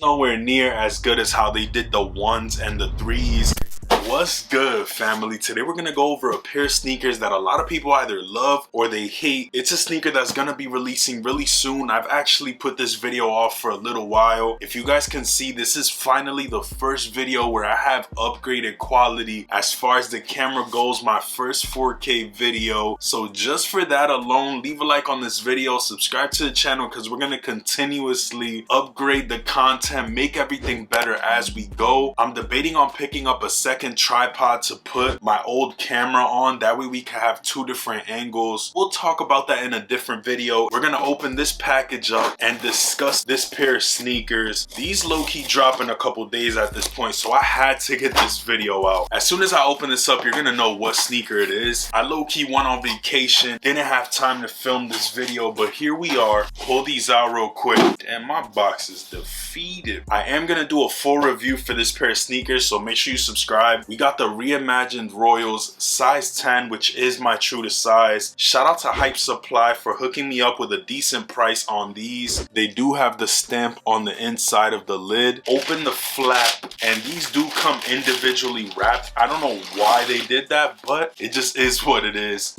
Nowhere near as good as how they did the ones and the threes. What's good, family? Today we're gonna go over a pair of sneakers that a lot of people either love or they hate. It's a sneaker that's gonna be releasing really soon. I've actually put this video off for a little while. If you guys can see, this is finally the first video where I have upgraded quality as far as the camera goes, my first 4K video. So just for that alone, leave a like on this video, subscribe to the channel, because we're gonna continuously upgrade the content, make everything better as we go. I'm debating on picking up a second tripod to put my old camera on, that way we can have two different angles. We'll talk about that in a different video. We're gonna open this package up and discuss this pair of sneakers. These low-key drop in a couple days at this point, so I had to get this video out. As soon as I open this up, you're gonna know what sneaker it is. I low-key went on vacation, didn't have time to film this video, but here we are. Pull these out real quick. Damn, my box is defeated. I am gonna do a full review for this pair of sneakers, so make sure you subscribe. We got the Reimagined Royals size 10, which is my true to size. Shout out to Hype Supply for hooking me up with a decent price on these. They do have the stamp on the inside of the lid. Open the flap, and these do come individually wrapped. I don't know why they did that, but it just is what it is.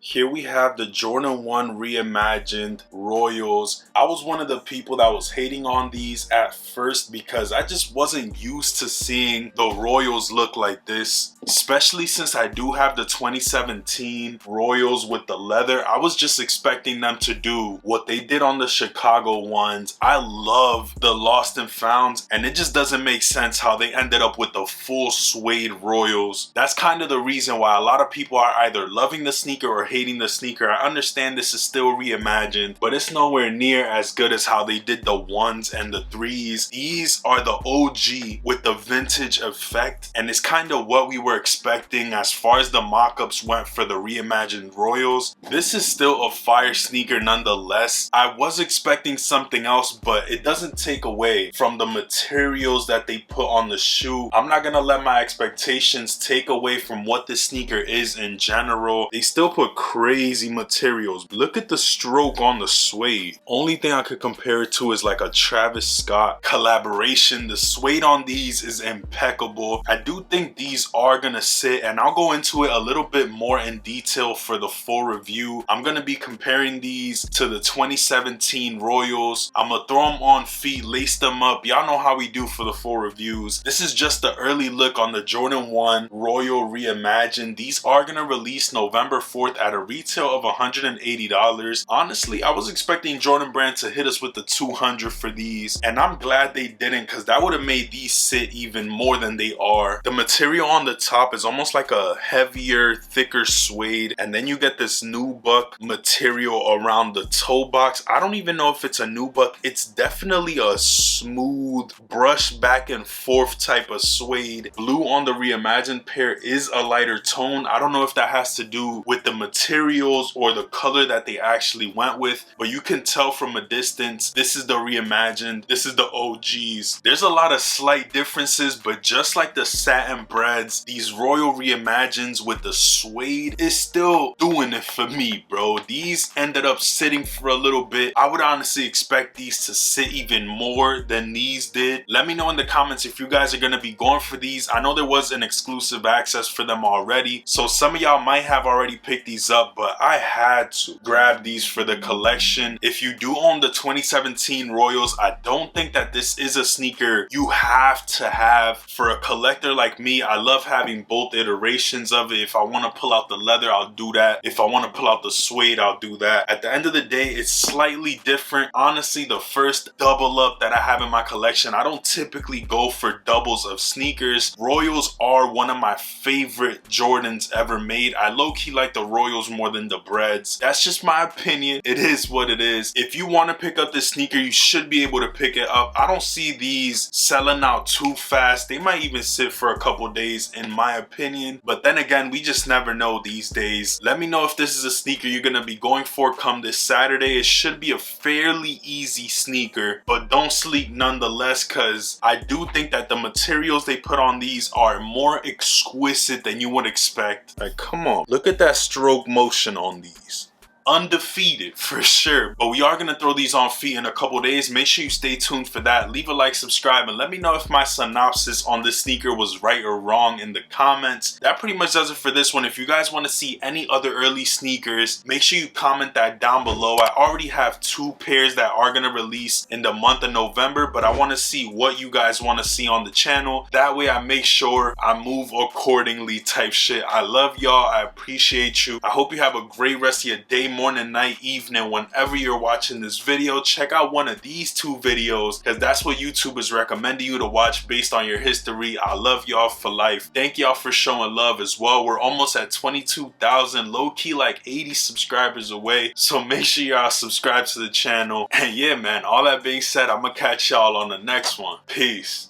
Here we have the Jordan 1 Reimagined Royals. I was one of the people that was hating on these at first because I just wasn't used to seeing the Royals look like this, especially since I do have the 2017 Royals with the leather. I was just expecting them to do what they did on the Chicago ones. I love the Lost and Founds, and it just doesn't make sense how they ended up with the full suede Royals. That's kind of the reason why a lot of people are either loving the sneaker or hating the sneaker. I understand this is still reimagined, but it's nowhere near as good as how they did the ones and the threes. These are the OG with the vintage effect, and it's kind of what we were expecting as far as the mock-ups went for the Reimagined Royals. This is still a fire sneaker nonetheless. I was expecting something else, but it doesn't take away from the materials that they put on the shoe. I'm not gonna let my expectations take away from what this sneaker is in general. They still put crazy materials. Look at the stroke on the suede. Only thing I could compare it to is like a Travis Scott collaboration. The suede on these is impeccable. I do think these are gonna sit, and I'll go into it a little bit more in detail for the full review. I'm gonna be comparing these to the 2017 Royals. I'm gonna throw them on feet, lace them up. Y'all know how we do for the full reviews. This is just the early look on the Jordan 1 Royal Reimagined. These are gonna release November 4th at a retail of $180. Honestly, I was expecting Jordan Brand to hit us with the 200 for these, and I'm glad they didn't, because that would have made these sit even more than they are. The material on the top is almost like a heavier, thicker suede, and then you get this nubuck material around the toe box. I don't even know if it's a nubuck. It's definitely a smooth brush back and forth type of suede. Blue on the Reimagined pair is a lighter tone. I don't know if that has to do with the materials or the color that they actually went with, but you can tell from a distance this is the Reimagined, this is the OGs. There's a lot of slight differences, but just like the satin breads, these Royal Reimagineds with the suede is still doing it for me, bro. These ended up sitting for a little bit. I would honestly expect these to sit even more than these did. Let me know in the comments if you guys are gonna be going for these. I know there was an exclusive access for them already, so some of y'all might have already picked these up, but I had to grab these for the collection. If you do own the 2017 Royals, I don't think that this is a sneaker you have to have. For a collector like me, I love having both iterations of it. If I want to pull out the leather, I'll do that. If I want to pull out the suede, I'll do that. At the end of the day, it's slightly different. Honestly, the first double up that I have in my collection, I don't typically go for doubles of sneakers. Royals are one of my favorite Jordans ever made. I low-key like the Royals more than the breads. That's just my opinion. It is what it is. If you want to pick up this sneaker, you should be able to pick it up. I don't see these selling out too fast. They might even sit for a couple days in my opinion, but then again, we just never know these days. Let me know if this is a sneaker you're gonna be going for come this Saturday. It should be a fairly easy sneaker, but don't sleep nonetheless, because I do think that the materials they put on these are more exquisite than you would expect. Like, come on, look at that stroke motion on these. undefeated for sure. But we are gonna throw these on feet in a couple days. Make sure you stay tuned for that. Leave a like, subscribe, and let me know if my synopsis on this sneaker was right or wrong in the comments. That pretty much does it for this one. If you guys want to see any other early sneakers, make sure you comment that down below. I already have 2 pairs that are gonna release in the month of November, but I want to see what you guys want to see on the channel. That way I make sure I move accordingly type shit. I love y'all. I appreciate you. I hope you have a great rest of your day, morning, night, evening, whenever you're watching this video. Check out one of these 2 videos because that's what YouTube is recommending you to watch based on your history. I love y'all for life. Thank y'all for showing love as well. We're almost at 22,000, low-key like 80 subscribers away, so make sure y'all subscribe to the channel. And yeah, man, all that being said, I'm gonna catch y'all on the next one. Peace.